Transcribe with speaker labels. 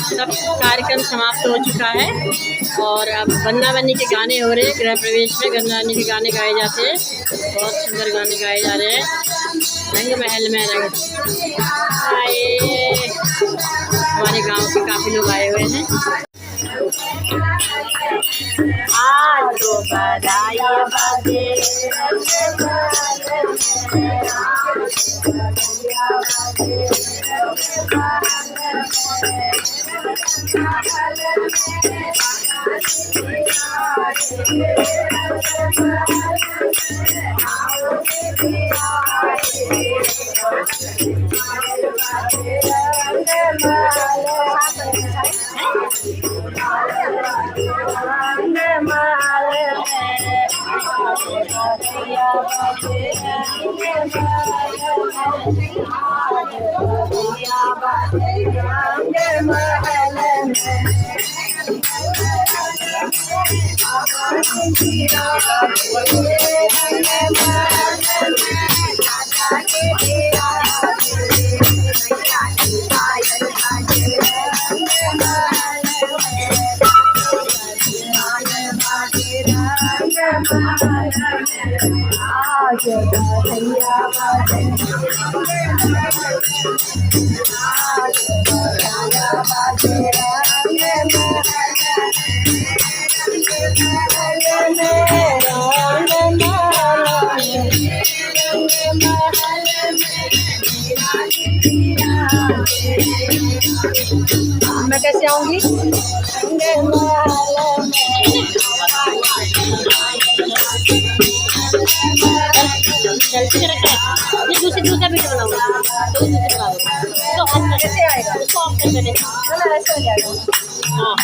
Speaker 1: सब कार्यक्रम समाप्त हो चुका है और अब बन्ना बन्नी के गाने हो रहे हैं। गृह प्रवेश में बन्ना बन्नी के गाने गाए जाते हैं, बहुत सुंदर गाने गाए जा रहे हैं। रंग महल में रंग आए, हमारे गांव के काफ़ी लोग आए हुए हैं। आज तो बधाई बाजे मैं कैसे आऊंगी? ये दूसरा वीडियो बनाऊंगा तो कैसे आएगा? उसको ऑफ कर देना। ऐसे हो जाएगा। हाँ